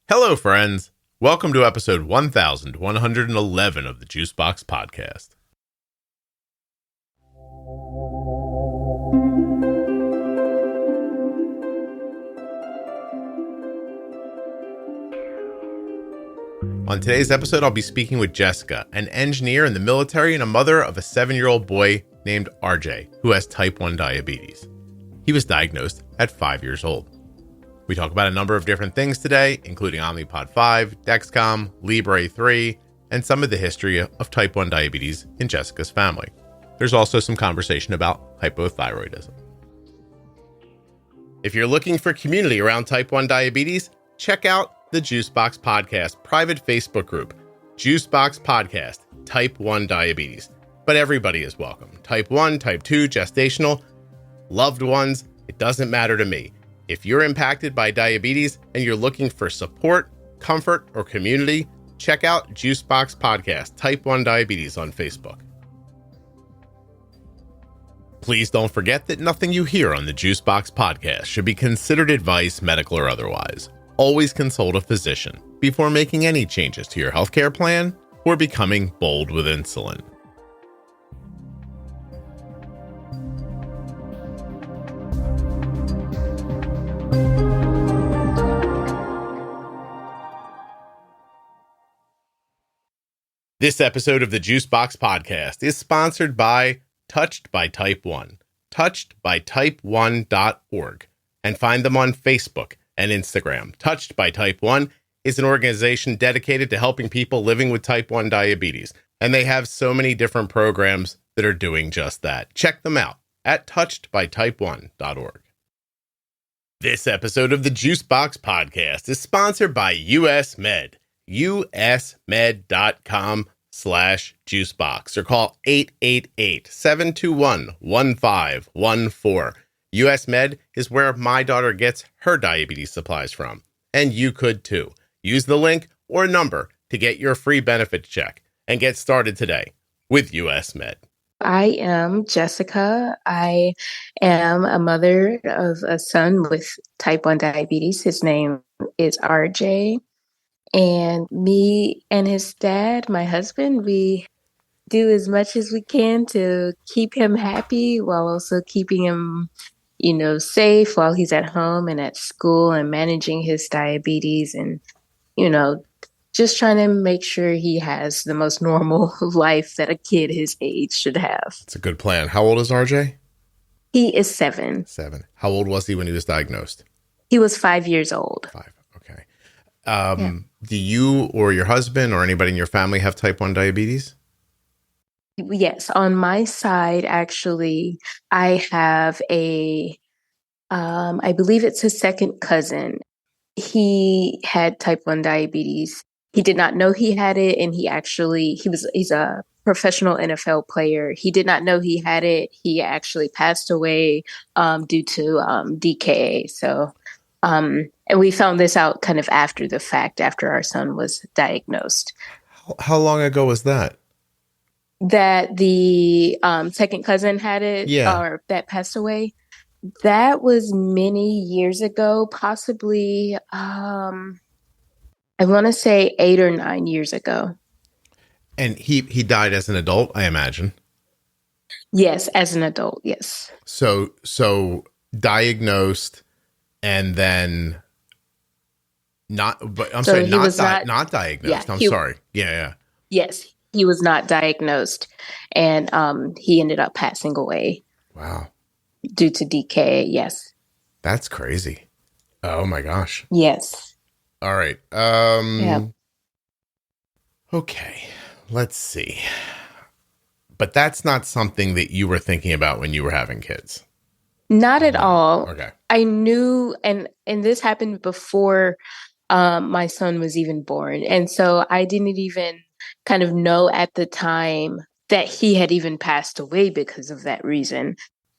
Hello, friends. Welcome to episode 1111 of the Juicebox Podcast. On today's episode, I'll be speaking with Jessica, an engineer in the military and a mother of a 7-year-old boy named RJ, who has type 1 diabetes. He was diagnosed at 5 years old. We talk about a number of different things today, including Omnipod 5, Dexcom, Libre 3, and some of the history of type 1 diabetes in Jessica's family. There's also some conversation about hypothyroidism. If you're looking for community around type 1 diabetes, check out the Juicebox Podcast private Facebook group, Juicebox Podcast, Type 1 Diabetes. But everybody is welcome. Type 1, Type 2, gestational, loved ones, it doesn't matter to me. If you're impacted by diabetes and you're looking for support, comfort, or community, check out Juicebox Podcast, Type 1 Diabetes on Facebook. Please don't forget that nothing you hear on the Juicebox Podcast should be considered advice, medical or otherwise. Always consult a physician before making any changes to your healthcare plan or becoming bold with insulin. This episode of the Juicebox Podcast is sponsored by Touched by Type 1, touchedbytype1.org, and find them on Facebook and Instagram. Touched by Type 1 is an organization dedicated to helping people living with type 1 diabetes, and they have so many different programs that are doing just that. Check them out at touchedbytype1.org. This episode of the Juicebox Podcast is sponsored by US Med. usmed.com/juicebox or call 888-721-1514. US Med is where my daughter gets her diabetes supplies from, and you could too. Use the link or number to get your free benefit check and get started today with US Med. I am Jessica. I am a mother of a son with type 1 diabetes. His name is RJ. And me and his dad, my husband, we do as much as we can to keep him happy while also keeping him, safe while he's at home and at school and managing his diabetes and, just trying to make sure he has the most normal life that a kid his age should have. It's a good plan. How old is RJ? He is 7. 7. How old was he when he was diagnosed? He was 5 years old. 5. Okay. Do you or your husband or anybody in your family have type 1 diabetes? Yes. On my side, actually, I have I believe it's a second cousin. He had type 1 diabetes. He did not know he had it. And he's a professional NFL player. He did not know he had it. He actually passed away due to DKA. So, and we found this out kind of after the fact, after our son was diagnosed. How long ago was that? That the second cousin had it, or that passed away. That was many years ago, possibly, I want to say 8 or 9 years ago. And he died as an adult, I imagine. Yes, as an adult, yes. So diagnosed and then not diagnosed. Yeah, I'm sorry. Yeah. Yes, he was not diagnosed, and he ended up passing away. Wow. Due to DKA, yes. That's crazy. Oh my gosh. Yes. All right. Yeah. Okay. Let's see. But that's not something that you were thinking about when you were having kids. Not at all. Okay. I knew, and this happened before my son was even born. And so I didn't even kind of know at the time that he had even passed away because of that reason.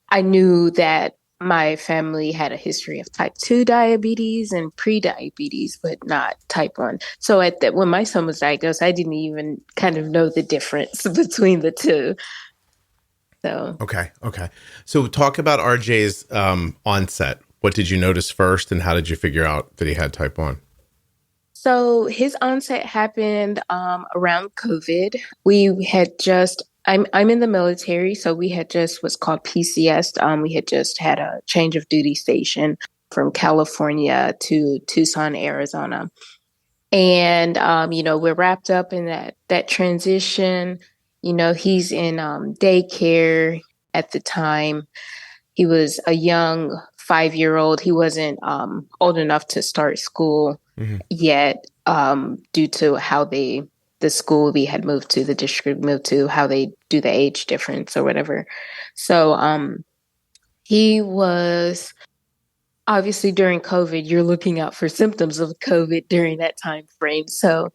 I knew that my family had a history of type 2 diabetes and pre-diabetes, but not type 1. So when my son was diagnosed, I didn't even kind of know the difference between the two. So Okay. So talk about RJ's onset. What did you notice first, and how did you figure out that he had type 1? So his onset happened around COVID. We had just I'm in the military, so we had just what's called PCS. We had just had a change of duty station from California to Tucson, Arizona. And we're wrapped up in that transition. He's in daycare at the time. He was a young 5-year-old. He wasn't old enough to start school yet, due to how the school we had moved to, the district moved to, how they do the age difference or whatever. So he was obviously during COVID, you're looking out for symptoms of COVID during that time frame. So,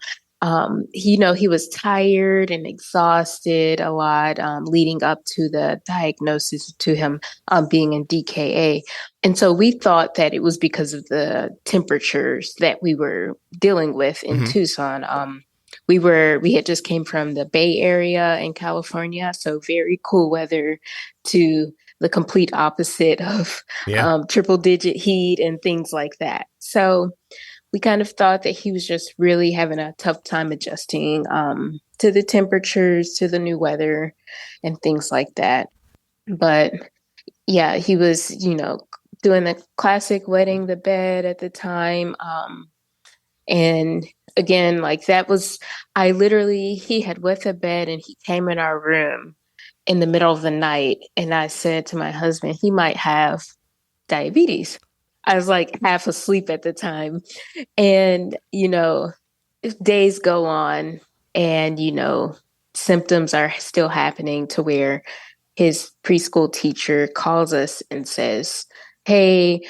he was tired and exhausted a lot, leading up to the diagnosis to him being in DKA. And so we thought that it was because of the temperatures that we were dealing with in Tucson. We had just came from the Bay Area in California, so very cool weather, to the complete opposite of triple digit heat and things like that. So we kind of thought that he was just really having a tough time adjusting to the temperatures, to the new weather and things like that. But yeah, he was, doing the classic wetting the bed at the time. And again, like that was, he had wet the bed and he came in our room in the middle of the night. And I said to my husband, he might have diabetes. I was like half asleep at the time. And, if days go on and, symptoms are still happening, to where his preschool teacher calls us and says, "Hey,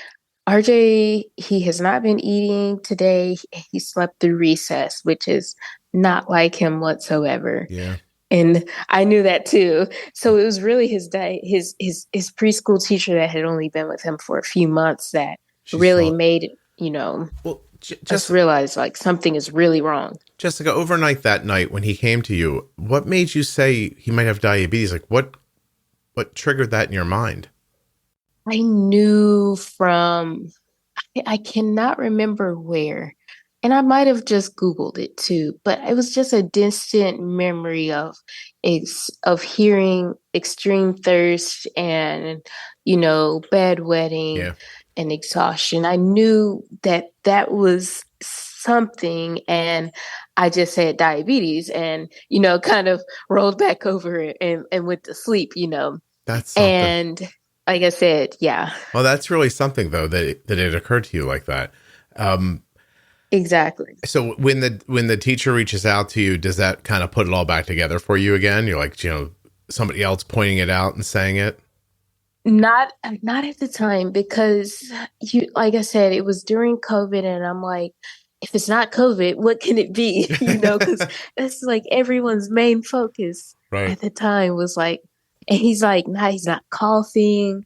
RJ, he has not been eating today. He slept through recess," which is not like him whatsoever. Yeah. And I knew that too. So it was really his preschool teacher that had only been with him for a few months that made, just realize like something is really wrong. Jessica, overnight that night when he came to you, what made you say he might have diabetes? Like what triggered that in your mind? I knew I cannot remember where, and I might have just Googled it too, but it was just a distant memory of hearing extreme thirst and, bedwetting and exhaustion. I knew that was something, and I just said diabetes and, kind of rolled back over it and went to sleep, That's something. And like I said, yeah. Well, that's really something though, that it occurred to you like that. Exactly. So when the teacher reaches out to you, does that kind of put it all back together for you again? You're like, somebody else pointing it out and saying it? Not at the time, because like I said, it was during COVID, and I'm like, if it's not COVID, what can it be? Because that's like everyone's main focus at the time was like, and he's like, nah, he's not coughing,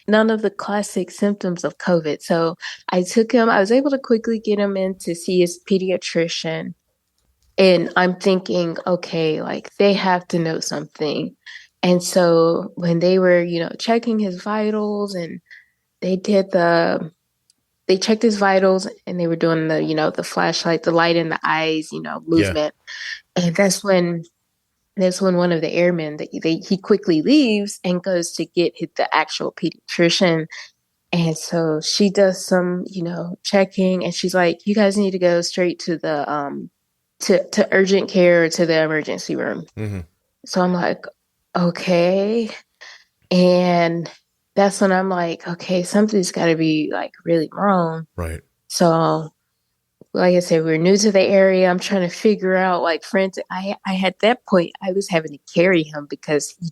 none of the classic symptoms of COVID. So I was able to quickly get him in to see his pediatrician. And I'm thinking, okay, like they have to know something. And so when they were, checking his vitals, and they checked his vitals, and they were doing the, the flashlight, the light in the eyes, movement. Yeah. And that's when one of the airmen he quickly leaves and goes to get the actual pediatrician. And so she does some, checking, and she's like, "You guys need to go straight to the to urgent care, or to the emergency room." Mm-hmm. So I'm like, okay. And that's when I'm like, okay, something's got to be like really wrong. Right. So like I said, we're new to the area. I'm trying to figure out like frantic. I at that point, I was having to carry him because he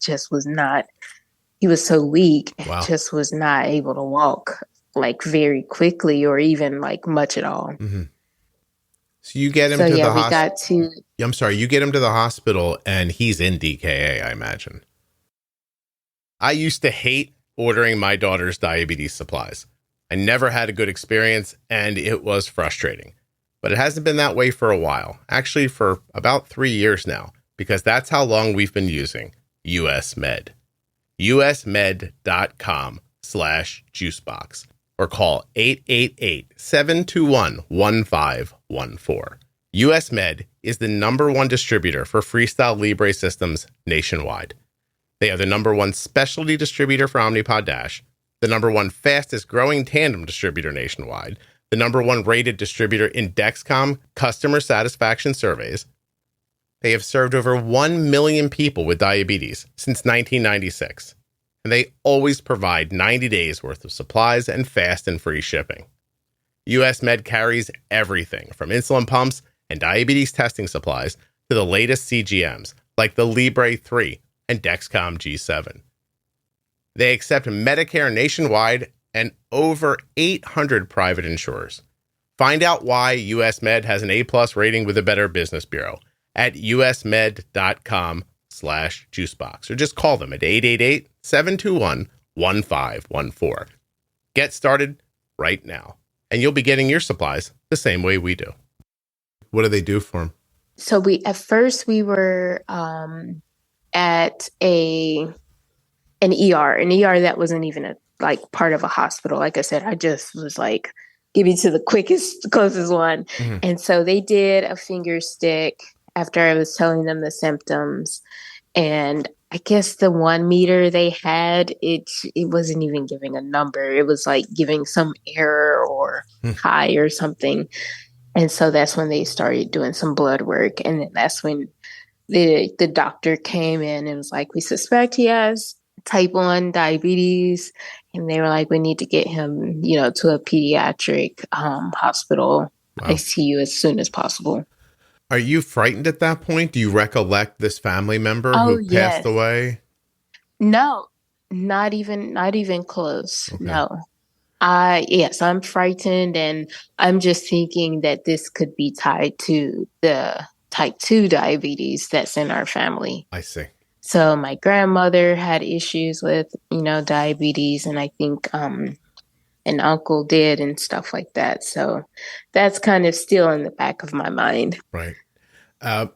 was so weak. Wow. Just was not able to walk like very quickly or even like much at all. Mm-hmm. So you get him to the hospital. I'm sorry, you get him to the hospital and he's in DKA, I imagine. I used to hate ordering my daughter's diabetes supplies. I never had a good experience and it was frustrating. But it hasn't been that way for a while, actually for about 3 years now, because that's how long we've been using US Med. usmed.com/juicebox or call 888-721-1511. US Med is the #1 distributor for Freestyle Libre systems nationwide. They are the #1 specialty distributor for Omnipod DASH, the #1 fastest growing tandem distributor nationwide, the #1 rated distributor in Dexcom customer satisfaction surveys. They have served over 1 million people with diabetes since 1996, and they always provide 90 days worth of supplies and fast and free shipping. US Med carries everything from insulin pumps and diabetes testing supplies to the latest CGMs like the Libre 3 and Dexcom G7. They accept Medicare nationwide and over 800 private insurers. Find out why US Med has an A+ rating with the Better Business Bureau at usmed.com/juicebox, or just call them at 888-721-1514. Get started right now, and you'll be getting your supplies the same way we do. What do they do for them? So at first we were at an ER that wasn't even part of a hospital. Like I said, I just was like, give me to the closest one. Mm-hmm. And so they did a finger stick after I was telling them the symptoms. And I guess the 1 meter they had, it wasn't even giving a number. It was like giving some error or high or something. And so that's when they started doing some blood work. And then that's when the doctor came in and was like, we suspect he has type 1 diabetes. And they were like, we need to get him, to a pediatric hospital, ICU as soon as possible. Are you frightened at that point? Do you recollect this family member who passed away? No, not even close. Okay. No. Yes, I'm frightened, and I'm just thinking that this could be tied to the type 2 diabetes that's in our family. I see. So my grandmother had issues with, diabetes, and I think an uncle did and stuff like that. So that's kind of still in the back of my mind. Right.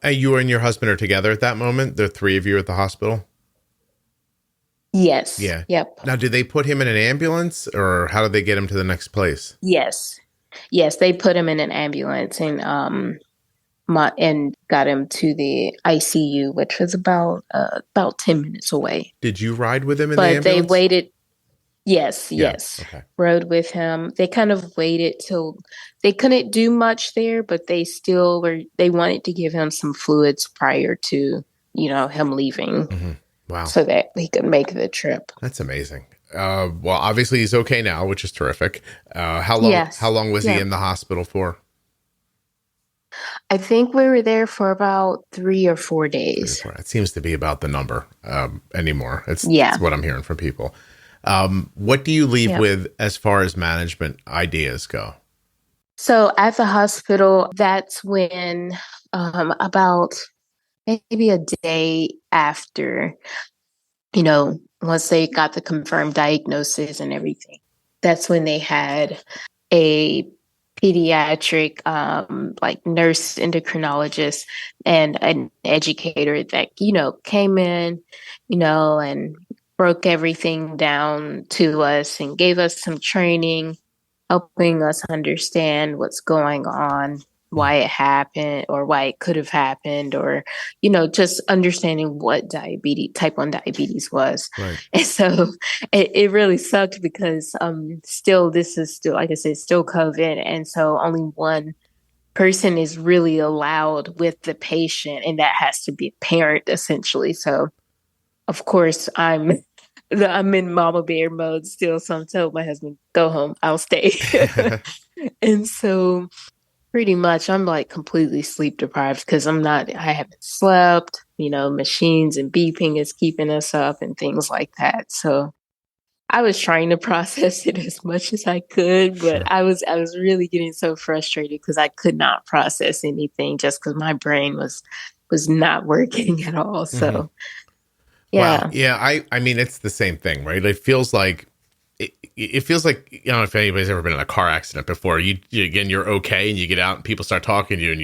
You and your husband are together at that moment? The three of you at the hospital? Yes. Yeah. Yep. Now, did they put him in an ambulance, or how did they get him to the next place? Yes. Yes, they put him in an ambulance and got him to the ICU, which was about 10 minutes away. Did you ride with him in the ambulance? But they waited. Yes. Okay. Rode with him. They kind of waited till they couldn't do much there, but they wanted to give him some fluids prior to, him leaving. Mm-hmm. Wow. So that he could make the trip. That's amazing. Well, obviously he's okay now, which is terrific. How long was he in the hospital for? I think we were there for about 3 or 4 days. It seems to be about the number anymore. It's what I'm hearing from people. What do you leave with as far as management ideas go? So at the hospital, that's when about maybe a day after, once they got the confirmed diagnosis and everything, that's when they had a pediatric nurse endocrinologist and an educator that, came in, and broke everything down to us and gave us some training, helping us understand what's going on, why it happened or why it could have happened, or, just understanding what type 1 diabetes was. Right. And so it really sucked because this is still, like I said, still COVID. And so only one person is really allowed with the patient, and that has to be a parent, essentially. So, of course, I'm in mama bear mode still. So I'm telling my husband, go home, I'll stay. And so pretty much I'm completely sleep deprived because I haven't slept, machines and beeping is keeping us up and things like that. So I was trying to process it as much as I could, but sure. I was really getting so frustrated because I could not process anything just because my brain was not working at all. So, mm-hmm. Yeah. Wow. Yeah. I mean, it's the same thing, right? It feels like, if anybody's ever been in a car accident before, you're okay and you get out and people start talking to you and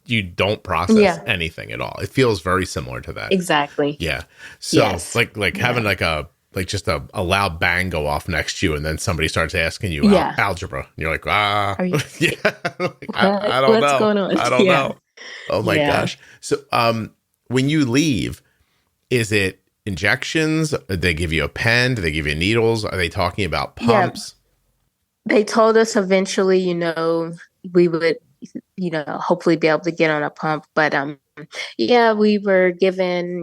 you don't process anything at all. It feels very similar to that. Exactly. Yeah. So like having like just a loud bang go off next to you, and then somebody starts asking you Yeah. algebra. And you're like, Are you, yeah, I don't what's know. going on? I don't Yeah. know. Oh my Yeah. gosh. So, when you leave, is it injections? Do they give you a pen? Do they give you needles? Are they talking about pumps? They told us eventually, we would, hopefully be able to get on a pump. But yeah, we were given,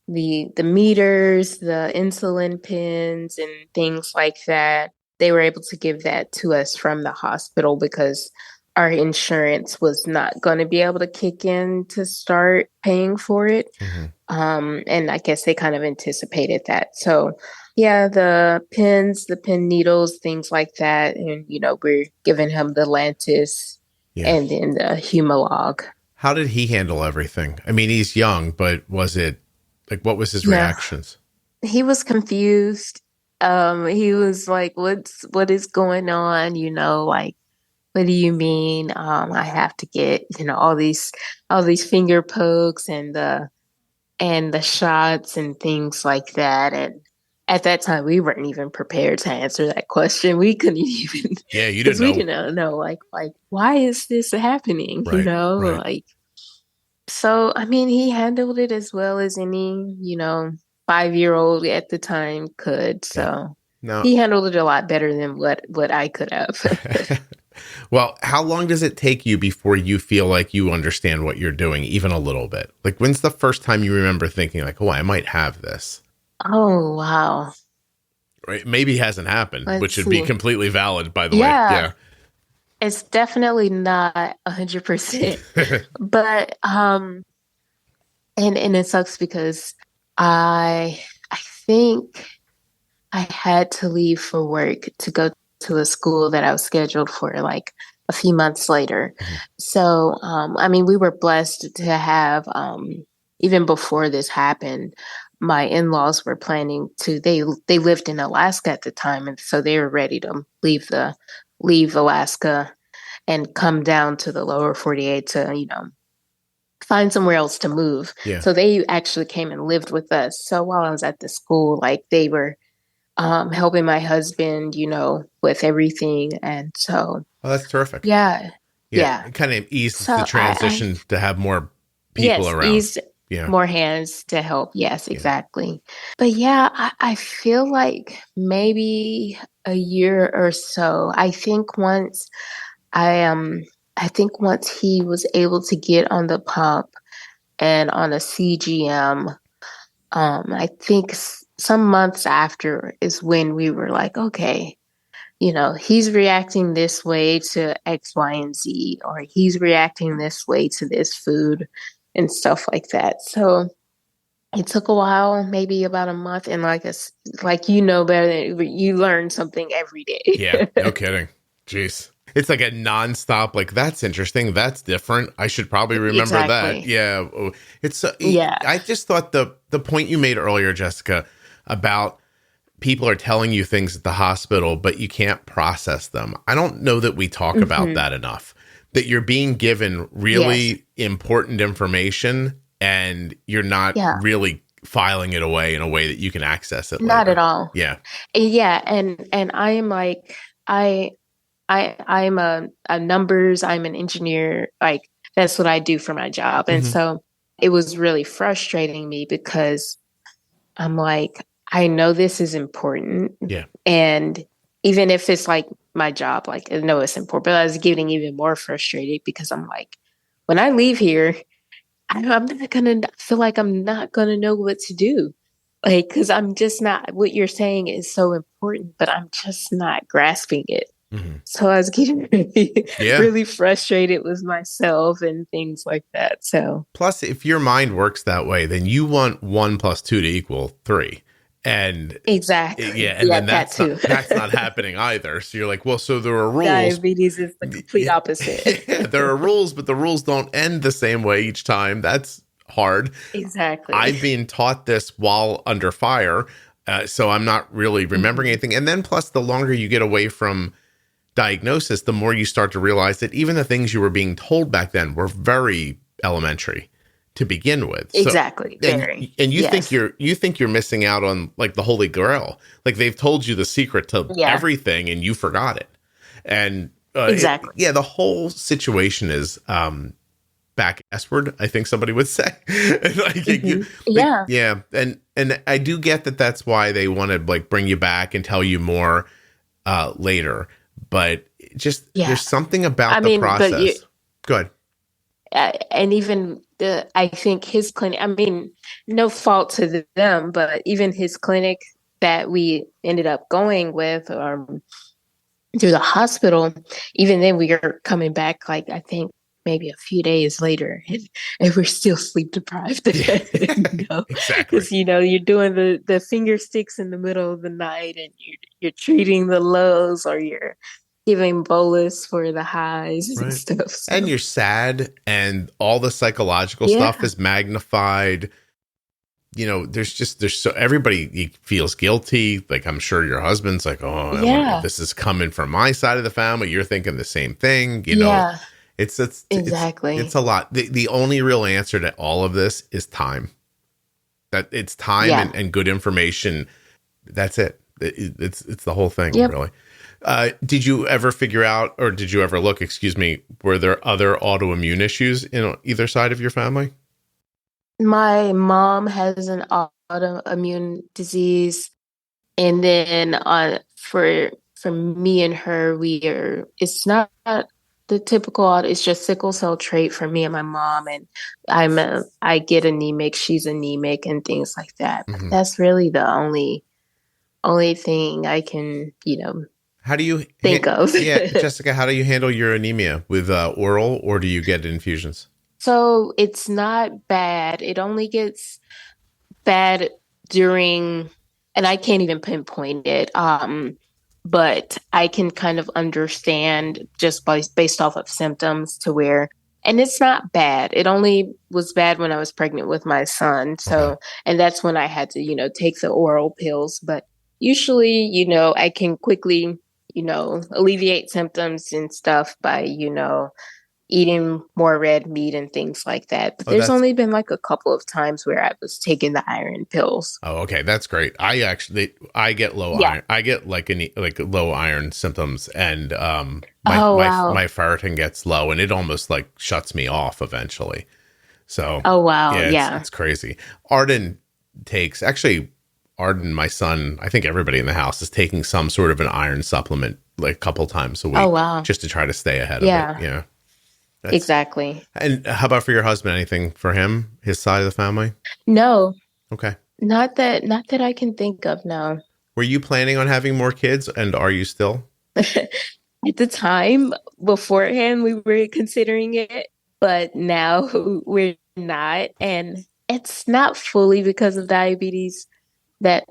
the meters, the insulin pens and things like that. They were able to give that to us from the hospital because our insurance was not going to be able to kick in to start paying for it. Mm-hmm. And I guess they kind of anticipated that. So yeah, the pens, the pen needles, things like that. And, we're giving him the Lantus and then the Humalog. How did he handle everything? I mean, he's young, but was it like, what was his reactions? He was confused. He was like, what is going on? Like, what do you mean? I have to get, all these finger pokes and the shots and things like that. And at that time, we weren't even prepared to answer that question. We couldn't even. Yeah, you didn't know. We didn't know, like, why is this happening? Right, right. Like. So, I mean, he handled it as well as any, 5-year-old at the time could. So he handled it a lot better than what I could have. Well, how long does it take you before you feel like you understand what you're doing, even a little bit? Like, when's the first time you remember thinking like, oh, I might have this? Oh, wow. Right. Maybe it hasn't happened, which would be completely valid, by the way. Yeah. It's definitely not 100%, but, and it sucks because I think I had to leave for work to go to a school that I was scheduled for like a few months later. Mm-hmm. So, I mean, we were blessed to have, even before this happened, my in-laws were planning to, they lived in Alaska at the time. And so they were ready to leave Alaska and come down to the lower 48 to, find somewhere else to move. Yeah. So they actually came and lived with us. So while I was at the school, like they were helping my husband, with everything. And so. Oh, that's terrific. Yeah. It kind of eased the transition to have more people around. More hands to help. Yes, exactly. But yeah, I feel like maybe a year or so. I think once he was able to get on the pump and on a CGM, I think some months after is when we were like, okay, he's reacting this way to X, Y, and Z, or he's reacting this way to this food and stuff like that. So it took a while, maybe about a month, and better than you learn something every day. Yeah, no kidding. Jeez. It's like a nonstop, like, that's interesting. That's different. I should probably remember that. Yeah. It's I just thought the point you made earlier, Jessica, about people are telling you things at the hospital, but you can't process them. I don't know that we talk about that enough, that you're being given really important information and you're not really filing it away in a way that you can access it later. Not at all. Yeah. Yeah. And I am like, I'm a numbers, I'm an engineer, like that's what I do for my job. And so it was really frustrating me because I'm like, I know this is important. Yeah. And even if it's like my job, like I know it's important, but I was getting even more frustrated because I'm like, when I leave here, I'm not going to feel like I'm not going to know what to do. Like, cause I'm just not, what you're saying is so important, but I'm just not grasping it. Mm-hmm. So I was getting really frustrated with myself and things like that. So plus, if your mind works that way, then you want 1 + 2 to equal 3. And exactly. And then that's not happening either. So you're like, well, so there are rules. Diabetes is the complete opposite. There are rules, but the rules don't end the same way each time. That's hard. Exactly. I've been taught this while under fire. So I'm not really remembering anything. And then plus, the longer you get away from diagnosis, the more you start to realize that even the things you were being told back then were very elementary to begin with. Exactly. So, Very. and Yes. you think you're missing out on like the holy grail. Like they've told you the secret to Yeah. everything and you forgot it. And Exactly. the whole situation is back S-word, I think somebody would say. Yeah. Yeah. And I do get that that's why they want to like bring you back and tell you more later. But just there's something about the process. Good. And even I think his clinic, I mean, no fault to them, but even his clinic that we ended up going with through the hospital, even then we are coming back, like, I think maybe a few days later, and we're still sleep deprived. Exactly. Because, you're doing the finger sticks in the middle of the night and you're treating the lows, or you're giving bolus for the highs and stuff. So. And you're sad, and all the psychological stuff is magnified. There's so everybody feels guilty. Like, I'm sure your husband's like, oh, I wonder if this is coming from my side of the family. You're thinking the same thing. It's exactly. It's a lot. The only real answer to all of this is time. That it's time and good information. That's it. It's the whole thing, really. Did you ever figure out, or did you ever look, were there other autoimmune issues in either side of your family? My mom has an autoimmune disease, and then for me and her, it's not the typical it's just sickle cell trait for me and my mom, and I get anemic, she's anemic, and things like that. But that's really the only thing I can how do you think of. Jessica, how do you handle your anemia? With oral, or do you get infusions? So it's not bad. It only gets bad during, and I can't even pinpoint it. But I can kind of understand just based off of symptoms to where, and it's not bad. It only was bad when I was pregnant with my son. So, and that's when I had to, take the oral pills. But usually, I can quickly, alleviate symptoms and stuff by, eating more red meat and things like that. But there's only been like a couple of times where I was taking the iron pills. Oh, okay. That's great. I get low iron. I get like low iron symptoms, and my ferritin gets low, and it almost like shuts me off eventually. So, it's crazy. Arden, my son, I think everybody in the house is taking some sort of an iron supplement like a couple times a week, just to try to stay ahead of it. Yeah. Exactly. And how about for your husband? Anything for him, his side of the family? No. Okay. Not that I can think of, no. Were you planning on having more kids, and are you still? At the time beforehand, we were considering it, but now we're not. And it's not fully because of diabetes, that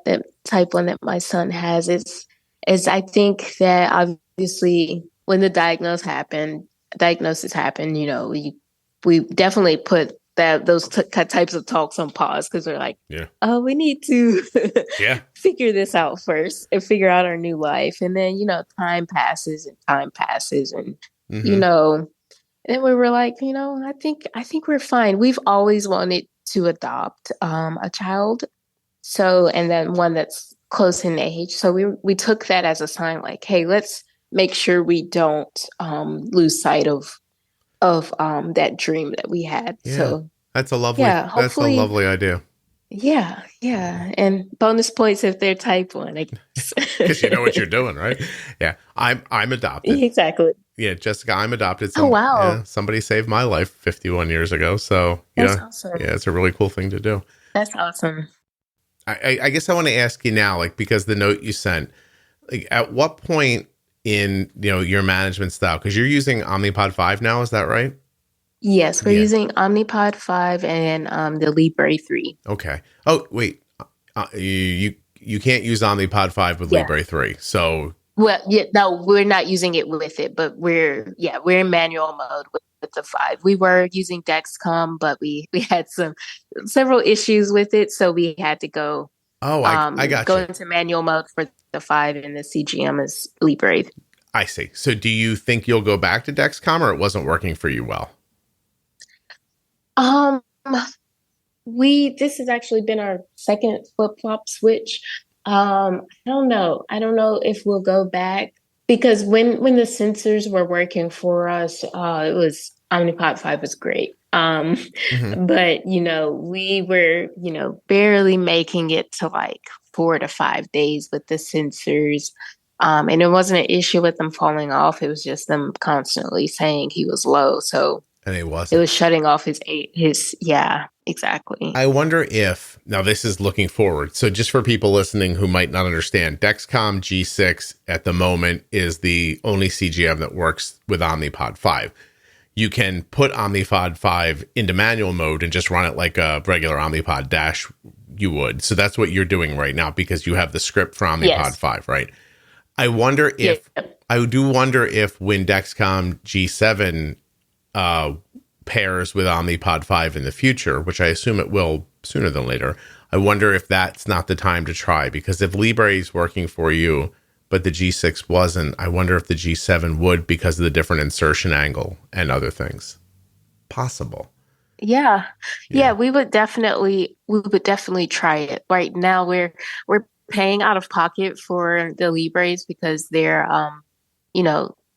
type 1 that my son has. Is I think that obviously when the diagnosis happened, we definitely put those types of talks on pause, because we're like, we need to figure this out first and figure out our new life. And then, time passes, and and we were like, I think we're fine. We've always wanted to adopt a child. So, and then one that's close in age. So we took that as a sign, like, hey, let's make sure we don't lose sight of that dream that we had. Yeah. So that's a lovely idea. Yeah. And bonus points if they're type 1, I guess. Because you know what you're doing, right? Yeah. I'm adopted. Exactly. Yeah, Jessica, I'm adopted. Oh, wow. Yeah, somebody saved my life 51 years ago. So that's awesome. Yeah, it's a really cool thing to do. That's awesome. I guess I want to ask you now, like, because the note you sent, like, at what point in your management style, because you're using Omnipod 5 now, is that right? Yes, we're using Omnipod 5 and the Libre 3. Okay. Oh, wait, you can't use Omnipod 5 with Libre 3. So no, we're not using it with it, but we're in manual mode with the 5. We were using Dexcom, but we had several issues with it, so we had to go. Oh, I got go into manual mode for the 5, and the CGM is Libre. I see. So do you think you'll go back to Dexcom, or it wasn't working for you well? This has actually been our second flip-flop switch. I don't know. I don't know if we'll go back because when the sensors were working for us, it was Omnipod 5 was great. Mm-hmm. But we were, barely making it to like 4 to 5 days with the sensors. And it wasn't an issue with them falling off. It was just them constantly saying he was low. So And it it wasn't. was shutting off yeah, exactly. I wonder if, now this is looking forward. So just for people listening who might not understand, Dexcom G6 at the moment is the only CGM that works with Omnipod 5. You can put Omnipod 5 into manual mode and just run it like a regular Omnipod DASH you would. So that's what you're doing right now because you have the script for Omnipod Yes. 5, right? I wonder if, Yeah. I do wonder if when Dexcom G7 pairs with Omnipod 5 in the future, which I assume it will sooner than later, I wonder if that's not the time to try, because if Libre is working for you, but the G6 wasn't, I wonder if the G7 would because of the different insertion angle and other things. Possible. Yeah. Yeah. Yeah, we would definitely try it. Right now we're paying out of pocket for the Libres because they're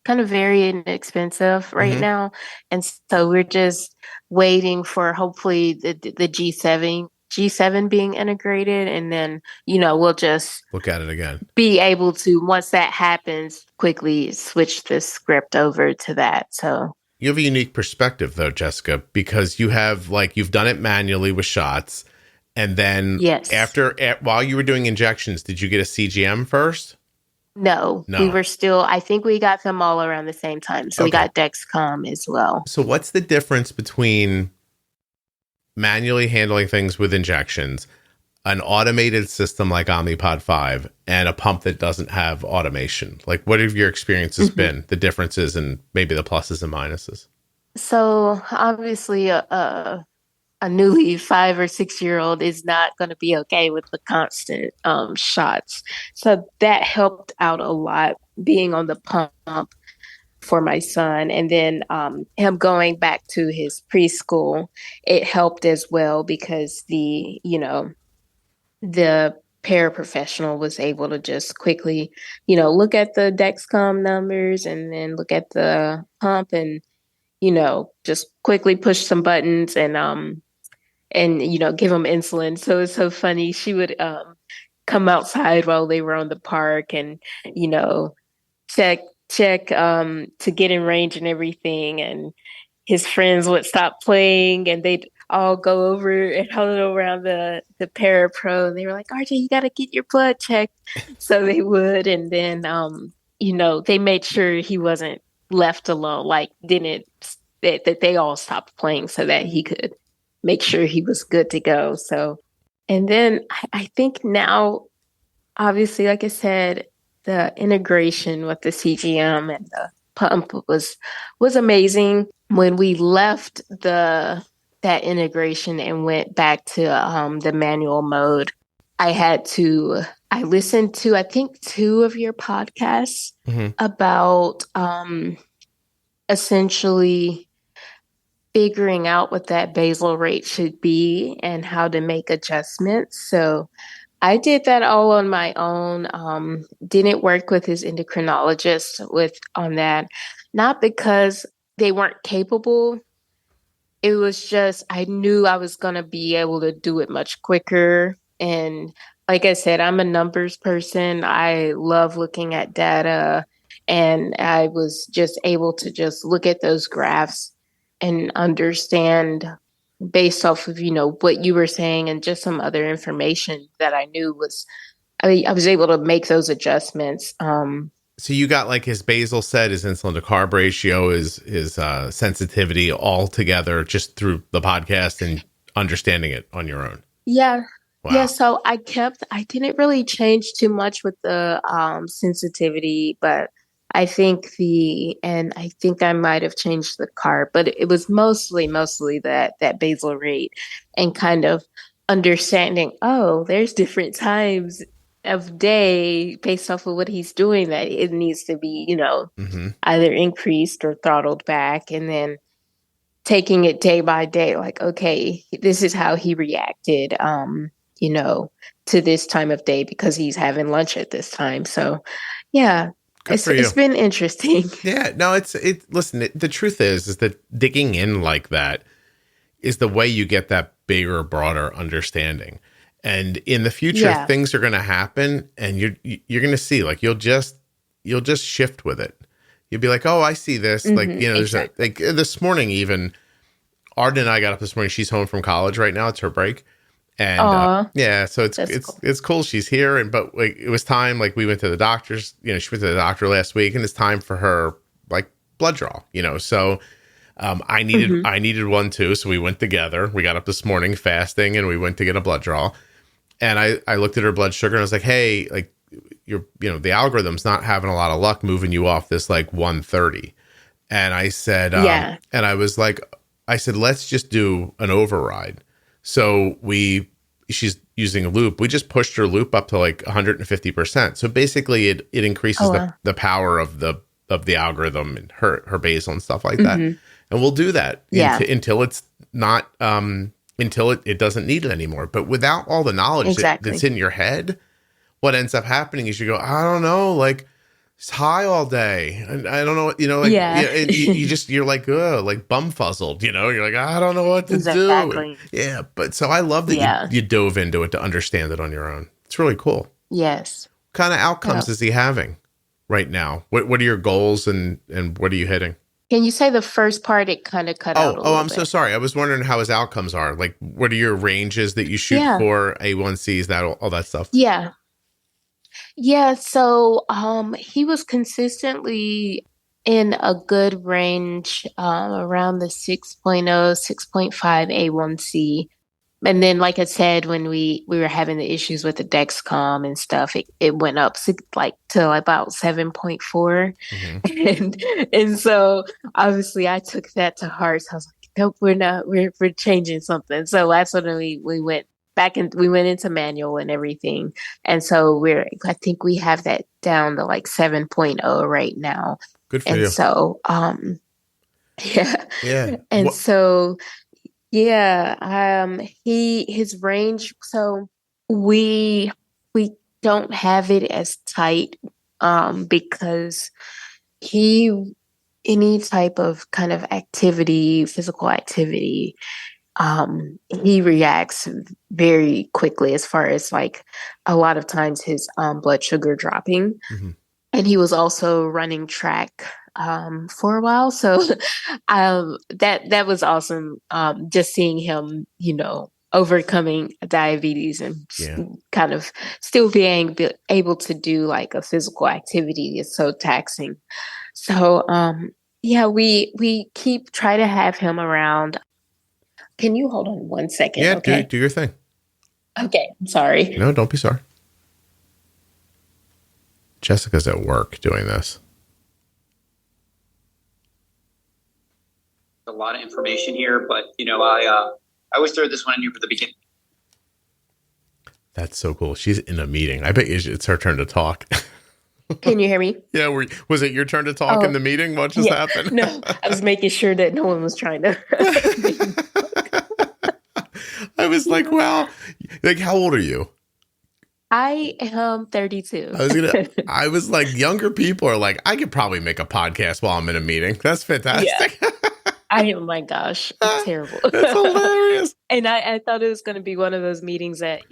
kind of very inexpensive right Mhm. now. And so we're just waiting for hopefully the G7 being integrated, and then we'll just Look at it again. be able to, once that happens, quickly switch the script over to that. So You have a unique perspective though, Jessica, because you have you've done it manually with shots. And then yes. while you were doing injections, did you get a CGM first? No, No. we were still, I think we got them all around the same time. So we got Dexcom as well. So what's the difference between manually handling things with injections, an automated system like Omnipod 5, and a pump that doesn't have automation? Like, what have your experiences been, the differences and maybe the pluses and minuses? So obviously a newly 5 or 6 year old is not going to be okay with the constant shots. So that helped out a lot, being on the pump for my son. And then him going back to his preschool, it helped as well because the paraprofessional was able to just quickly, look at the Dexcom numbers and then look at the pump and, just quickly push some buttons and give them insulin. So it's so funny. She would come outside while they were on the park and you know check to get in range and everything, and his friends would stop playing and they'd all go over and huddle around the parapro, and they were like, RJ, you got to get your blood checked. So they would, and then they made sure he wasn't left alone, like didn't that they all stopped playing so that he could make sure he was good to go. So, and then I think now, obviously, like I said, the integration with the CGM and the pump was amazing. When we left that integration and went back to the manual mode, I listened to, I think, 2 of your podcasts about essentially figuring out what that basal rate should be and how to make adjustments. So I did that all on my own. Didn't work with his endocrinologist on that, not because they weren't capable. It was just I knew I was going to be able to do it much quicker. And like I said, I'm a numbers person. I love looking at data, and I was just able to just look at those graphs and understand based off of, what you were saying and just some other information that I knew I was able to make those adjustments. So you got his basal set, his insulin to carb ratio, his sensitivity all together just through the podcast and understanding it on your own. Yeah. Wow. Yeah. So I didn't really change too much with the sensitivity, but I think I might have changed the carb, but it was mostly that basal rate and kind of understanding, oh, there's different times of day based off of what he's doing that it needs to be, either increased or throttled back. And then taking it day by day, like, okay, this is how he reacted, to this time of day because he's having lunch at this time. So yeah, Good for you. it's been interesting. Yeah, no, listen, the truth is that digging in like that is the way you get that bigger, broader understanding. And in the future, things are going to happen, and you're going to see, like, you'll just shift with it. You'll be like, oh, I see this. Mm-hmm, like, there's like this morning, even Arden and I got up this morning. She's home from college right now. It's her break. And so it's cool. She's here. But like, it was time, like we went to the doctor's, she went to the doctor last week, and it's time for her like blood draw, so I needed one too. So we went together. We got up this morning fasting, and we went to get a blood draw. And I looked at her blood sugar, and I was like, hey, like, the algorithm's not having a lot of luck moving you off this like 130. And I said, and I was like, let's just do an override. So she's using a loop. We just pushed her loop up to like 150%. So basically it increases the power of the algorithm and her basal and stuff like that. And we'll do that until it's not, until it doesn't need it anymore. But without all the knowledge that's in your head, what ends up happening is you go, I don't know, like, it's high all day. And I don't know, you're like, bumfuzzled, you're like, I don't know what to do. Yeah. But so I love that you dove into it to understand it on your own. It's really cool. Yes. What kind of outcomes is he having right now? What are your goals and what are you hitting? Can you say the first part? It kind of cut out a little I'm bit. So sorry. I was wondering how his outcomes are. Like, what are your ranges that you shoot for, A1Cs, all that stuff? Yeah. Yeah, so he was consistently in a good range, around the 6.0, 6.5 A1C. And then, like I said, when we were having the issues with the Dexcom and stuff, it went up to about 7.4. And so obviously I took that to heart. So I was like, nope, we're changing something. So that's when we went back and we went into manual and everything. And so I think we have that down to like 7.0 right now. Good for you. And so, Yeah. And so, his range. So we don't have it as tight, because any type of kind of activity, physical activity, he reacts very quickly, as far as like a lot of times his blood sugar dropping. And he was also running track for a while. So that was awesome, just seeing him, overcoming diabetes and kind of still being able to do like a physical activity is so taxing. So we try to have him around. Can you hold on 1 second? Yeah, okay? do your thing. Okay, I'm sorry. No, don't be sorry. Jessica's at work doing this. A lot of information here, but I always throw this one in here for the beginning. That's so cool. She's in a meeting. I bet it's her turn to talk. Can you hear me? Yeah. Was it your turn to talk in the meeting? What just happened? No, I was making sure that no one was trying to. I was like, wow. Like, how old are you? I am 32. I was like, younger people are like, I could probably make a podcast while I'm in a meeting. That's fantastic. Yeah. Oh my gosh, it's terrible. That's hilarious. And I thought it was going to be one of those meetings that,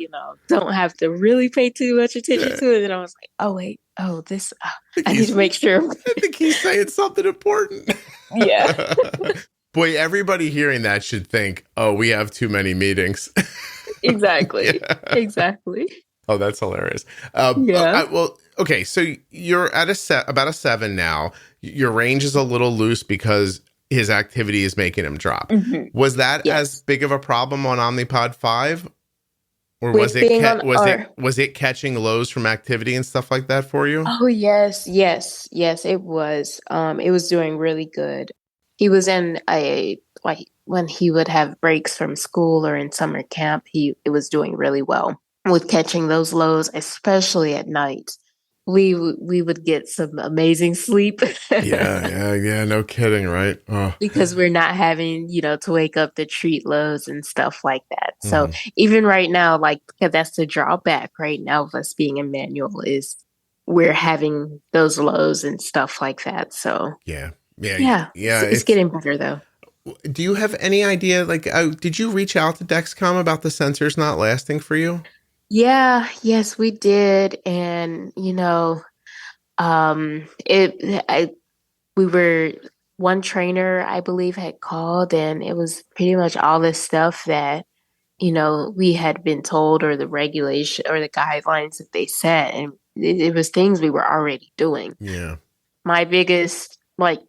don't have to really pay too much attention to it. And I was like, oh, wait. Oh, this, I need to make sure. I think he's saying something important. Yeah. Boy, everybody hearing that should think, oh, we have too many meetings. Exactly. Exactly. Oh, that's hilarious. Well, okay. So you're at about a 7 now. Your range is a little loose because his activity is making him drop. Was that as big of a problem on Omnipod 5? Or was it catching lows from activity and stuff like that for you? Oh, yes, it was. It was doing really good. He was in when he would have breaks from school or in summer camp, it was doing really well with catching those lows, especially at night. we would get some amazing sleep. Yeah. No kidding, right? Oh. Because we're not having, to wake up to treat lows and stuff like that. So Mhm. even right now, like, that's the drawback right now of us being in manual is we're having those lows and stuff like that. So Yeah. it's getting better though. Do you have any idea, like, did you reach out to Dexcom about the sensors not lasting for you? Yes, we did. And, we were, one trainer, I believe, had called, and it was pretty much all this stuff that, we had been told, or the regulation or the guidelines that they set. And it was things we were already doing. Yeah. My biggest, like,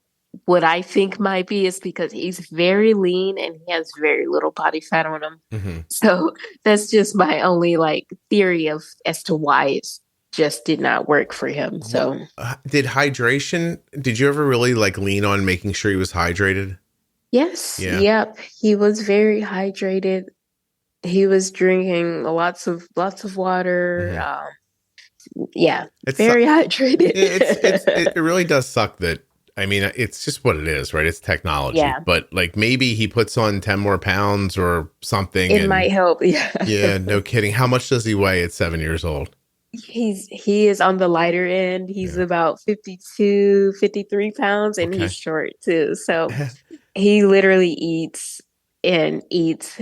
what I think might be is because he's very lean and he has very little body fat on him. Mm-hmm. So that's just my only theory as to why it's just did not work for him. So did you ever really lean on making sure he was hydrated? Yes. Yeah. Yep. He was very hydrated. He was drinking lots of water. Mm-hmm. Very hydrated. It really does suck that, I mean, it's just what it is, right? It's technology. Yeah. But maybe he puts on 10 more pounds or something. It might help. Yeah. Yeah, no kidding. How much does he weigh at 7 years old? He is on the lighter end. He's about 52, 53 pounds, and he's short too. So he literally eats, and it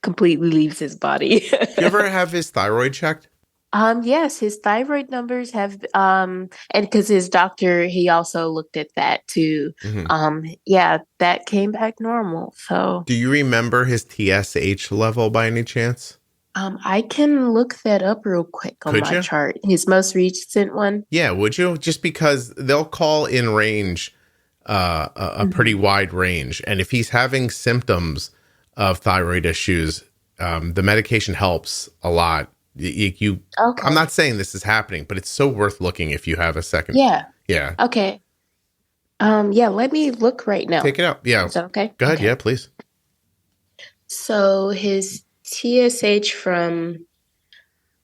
completely leaves his body. Do you ever have his thyroid checked? Yes, his thyroid numbers have, and because his doctor, he also looked at that too. Mm-hmm. That came back normal. So, do you remember his TSH level by any chance? I can look that up real quick on my chart. His most recent one. Yeah, would you? Just because they'll call in range, a pretty wide range, and if he's having symptoms of thyroid issues, the medication helps a lot. I'm not saying this is happening, but it's so worth looking if you have a second. Yeah. Okay. Let me look right now. Take it out. Yeah. Is that okay? Go ahead. Okay. Yeah, please. So his TSH from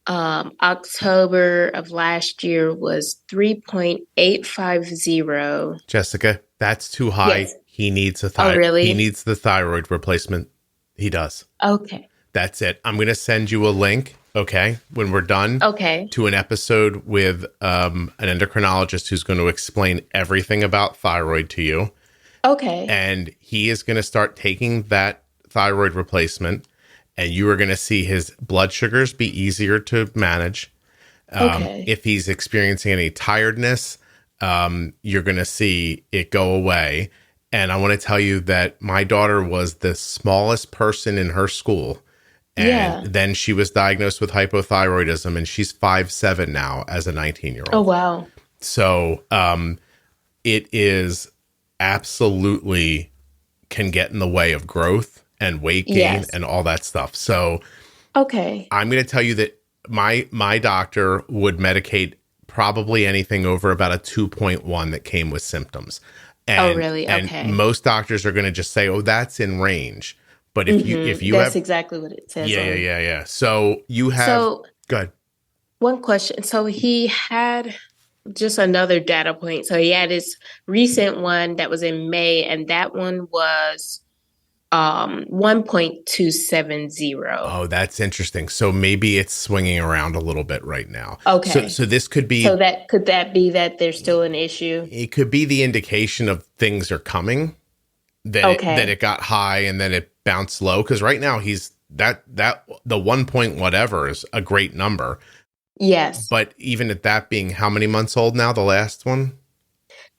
October of last year was 3.850. Jessica, that's too high. Yes. He needs a really? He needs the thyroid replacement. He does. Okay. That's it. I'm going to send you a link, okay, when we're done. Okay. To an episode with an endocrinologist who's going to explain everything about thyroid to you. Okay. And he is going to start taking that thyroid replacement, and you are going to see his blood sugars be easier to manage. If he's experiencing any tiredness, you're going to see it go away. And I want to tell you that my daughter was the smallest person in her school. And then she was diagnosed with hypothyroidism, and she's 5'7" now as a 19-year-old. Oh, wow. So it is absolutely can get in the way of growth and weight gain and all that stuff. So I'm going to tell you that my doctor would medicate probably anything over about a 2.1 that came with symptoms. And, really? And most doctors are going to just say, "Oh, that's in range." But if you that's have, exactly what it says. Yeah. So you have. So go ahead. One question. So he had just another data point. So he had his recent one that was in May, and that one was 1.270. Oh, that's interesting. So maybe it's swinging around a little bit right now. Okay. So this could be. So could that be that there's still an issue? It could be the indication of things are coming. That it got high and then it bounced low, because right now he's the 1 point whatever is a great number. Yes. But even at that being how many months old now, the last one?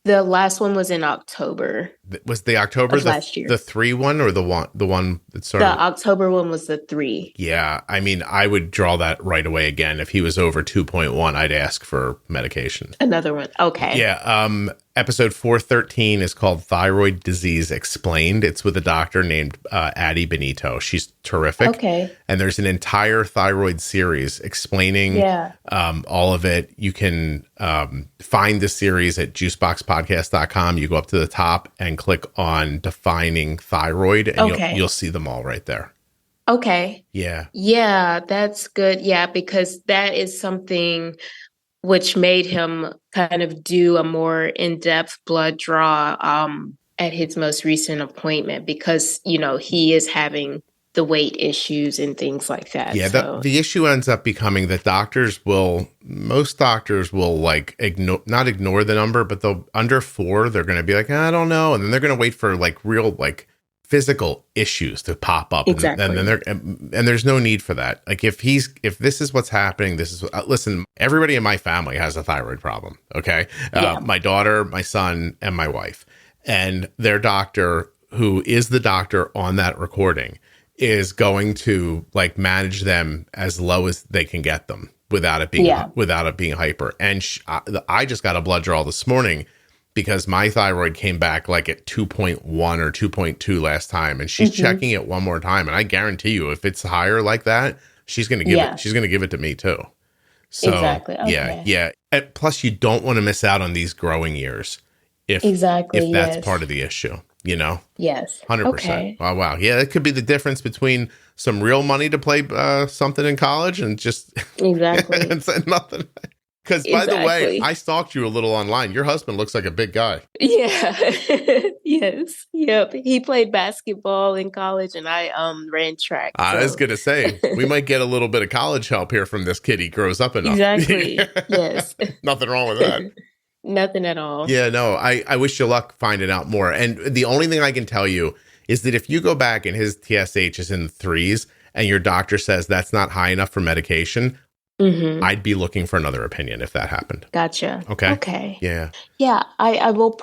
The last one was in October. Was the October last year. The 3 one or the one that started? The October one was the 3. Yeah. I mean, I would draw that right away again. If he was over 2.1, I'd ask for medication. Another one. Okay. Yeah. Episode 413 is called Thyroid Disease Explained. It's with a doctor named Addie Benito. She's terrific. Okay. And there's an entire thyroid series explaining all of it. You can find the series at juiceboxpodcast.com. You go up to the top and click on defining thyroid, and you'll see them all right there. Okay. Yeah. Yeah, that's good. Yeah, because that is something which made him kind of do a more in-depth blood draw at his most recent appointment because, he is having the weight issues and things like that. Yeah, so the issue ends up becoming that most doctors will like not ignore the number, but they'll under 4, they're going to be like, I don't know. And then they're going to wait for like real, like physical issues to pop up. Exactly. And then and there's no need for that. Like if this is what's happening, listen, everybody in my family has a thyroid problem. Okay. My daughter, my son, and my wife, and their doctor, who is the doctor on that recording, is going to like manage them as low as they can get them without it being hyper. And I just got a blood draw this morning because my thyroid came back like at 2.1 or 2.2 last time, and she's checking it one more time. And I guarantee you, if it's higher like that, she's going to give it. She's going to give it to me too. So exactly. Okay. yeah. And plus, you don't want to miss out on these growing years if that's part of the issue. Yes. 100%. Okay. Oh, wow. Yeah, that could be the difference between some real money to play something in college and just exactly and nothing. Because by the way, I stalked you a little online. Your husband looks like a big guy. Yeah. Yes. Yep. He played basketball in college, and I ran track. I was gonna say we might get a little bit of college help here from this kid. He grows up enough. Exactly. Yes. Nothing wrong with that. Nothing at all. Yeah, no, I wish you luck finding out more. And the only thing I can tell you is that if you go back and his TSH is in the 3s and your doctor says that's not high enough for medication, I'd be looking for another opinion if that happened. Gotcha. Okay. Yeah. Yeah, I will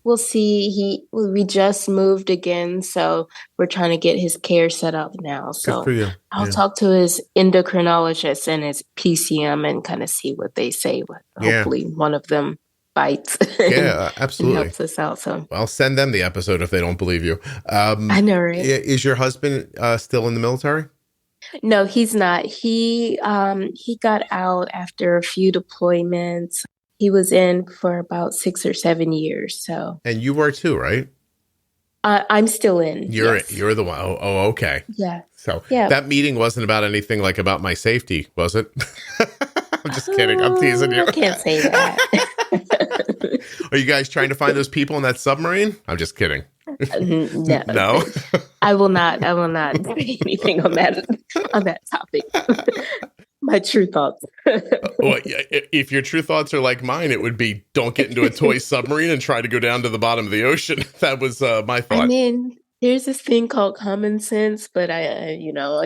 we'll see. We just moved again, so we're trying to get his care set up now. So good for you. I'll talk to his endocrinologist and his PCM and kind of see what they say. Hopefully one of them bites. Yeah, absolutely. And helps us out. So I'll send them the episode if they don't believe you. I know, right? Is your husband still in the military? No, he's not. He got out after a few deployments. He was in for about 6 or 7 years. So, and you were too, right? I'm still in. You're the one. Oh, okay. Yeah. So that meeting wasn't about anything like about my safety, was it? I'm just kidding. I'm teasing you. I can't say that. Are you guys trying to find those people in that submarine? I'm just kidding. No. No? I will not say anything on that topic. My true thoughts. Well, if your true thoughts are like mine, it would be don't get into a toy submarine and try to go down to the bottom of the ocean. That was my thought. I mean, there's this thing called common sense, but I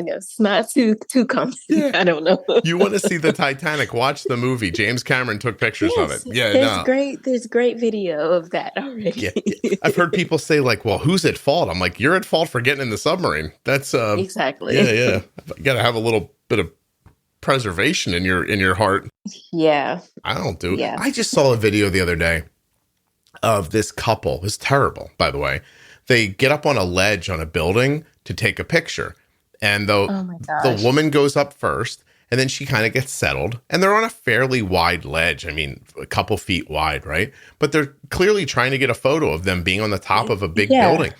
guess not too common. Yeah. I don't know. You want to see the Titanic? Watch the movie. James Cameron took pictures of it. Yeah, there's great video of that already. Yeah. I've heard people say like, "Well, who's at fault?" I'm like, "You're at fault for getting in the submarine." That's exactly. Yeah. You got to have a little bit of preservation in your heart. Yeah. I don't do. Yeah. I just saw a video the other day of this couple. It's terrible, by the way. They get up on a ledge on a building to take a picture. And the woman goes up first, and then she kind of gets settled. And they're on a fairly wide ledge. I mean, a couple feet wide, right? But they're clearly trying to get a photo of them being on the top of a big building.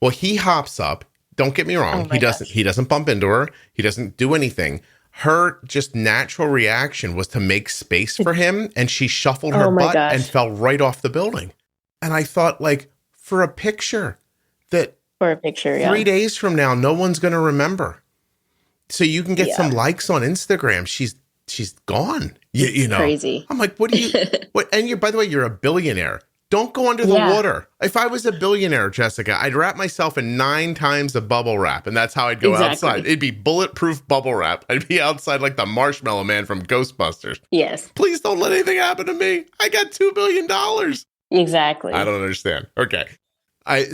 Well, he hops up. Don't get me wrong. He doesn't bump into her. He doesn't do anything. Her just natural reaction was to make space for him. And she shuffled her butt and fell right off the building. And I thought, like, for a picture, 3 days from now, no one's going to remember. So you can get some likes on Instagram. She's gone. You know, crazy. I'm like, what do you? What? And you, by the way, you're a billionaire. Don't go under the water. If I was a billionaire, Jessica, I'd wrap myself in 9 times of bubble wrap, and that's how I'd go outside. It'd be bulletproof bubble wrap. I'd be outside like the Marshmallow Man from Ghostbusters. Yes. Please don't let anything happen to me. I got $2 billion. Exactly. I don't understand. Okay. I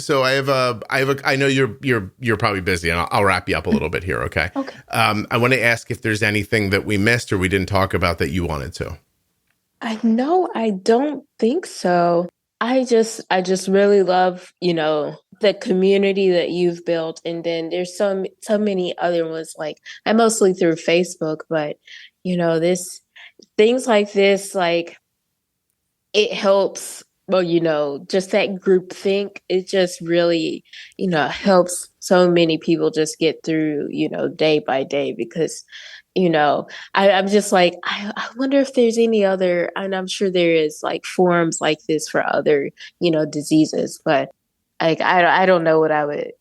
know you're probably busy, and I'll wrap you up a little bit here. Okay. Okay. I want to ask if there's anything that we missed or we didn't talk about that you wanted to. I don't think so. I just really love, the community that you've built. And then there's so many other ones, like I mostly through Facebook, but things like this, like it helps well, just that group think, it just really, helps so many people just get through, day by day because, I'm just like, I wonder if there's any other, and I'm sure there is like forums like this for other, diseases, but like, I don't know what I would,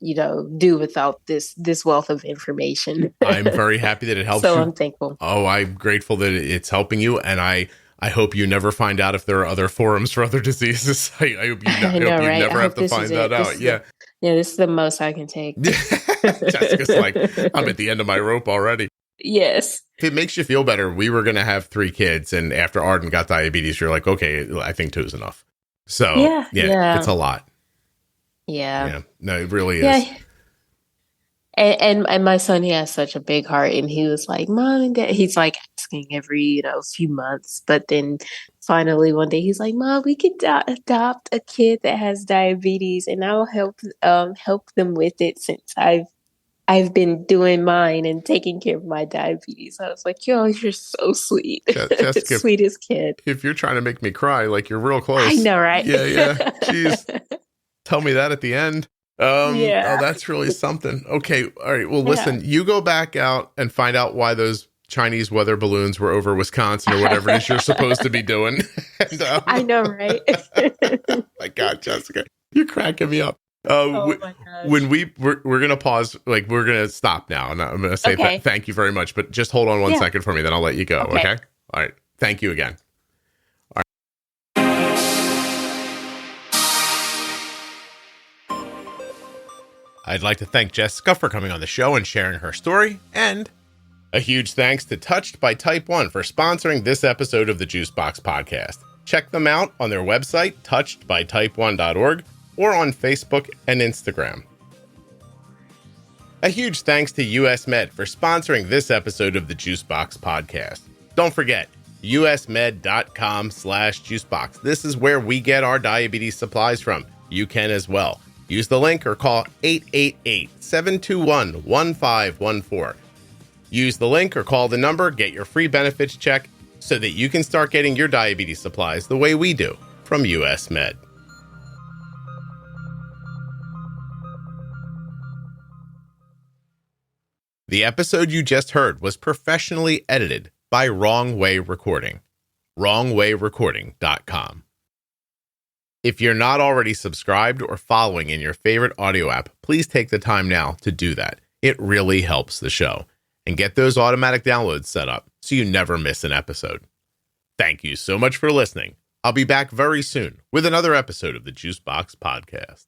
do without this wealth of information. I'm very happy that it helps So you. I'm thankful. Oh, I'm grateful that it's helping you. And I hope you never find out if there are other forums for other diseases. I hope you, I know, right? never have to find that out. Yeah. This is the most I can take. Jessica's like, I'm at the end of my rope already. Yes. If it makes you feel better, we were going to have 3 kids. And after Arden got diabetes, you're like, okay, I think 2 is enough. So yeah. It's a lot. Yeah. No, it really is. Yeah. And my son, he has such a big heart, and he was like, Mom and Dad, he's like asking every, few months. But then finally one day he's like, Mom, we could adopt a kid that has diabetes, and I'll help them with it since I've been doing mine and taking care of my diabetes. I was like, yo, you're so sweet. Jessica, sweetest kid. If you're trying to make me cry, like you're real close. I know, right? Yeah. Jeez. Tell me that at the end. Oh, that's really something. Okay. All right. Well, listen, you go back out and find out why those Chinese weather balloons were over Wisconsin or whatever it is you're supposed to be doing. And, I know, right? My God, Jessica, you're cracking me up. Oh my gosh. When we're going to pause, like we're going to stop now. And I'm going to say thank you very much, but just hold on one second for me. Then I'll let you go. Okay. All right. Thank you again. All right. I'd like to thank Jessica for coming on the show and sharing her story, and a huge thanks to Touched by Type 1 for sponsoring this episode of the Juicebox Podcast. Check them out on their website, touchedbytype1.org, or on Facebook and Instagram. A huge thanks to US Med for sponsoring this episode of the Juicebox Podcast. Don't forget, usmed.com/juicebox. This is where we get our diabetes supplies from. You can as well. Use the link or call 888-721-1514. Use the link or call the number, get your free benefits check so that you can start getting your diabetes supplies the way we do from US Med. The episode you just heard was professionally edited by Wrong Way Recording. WrongWayRecording.com. If you're not already subscribed or following in your favorite audio app, please take the time now to do that. It really helps the show. And get those automatic downloads set up so you never miss an episode. Thank you so much for listening. I'll be back very soon with another episode of the Juicebox Podcast.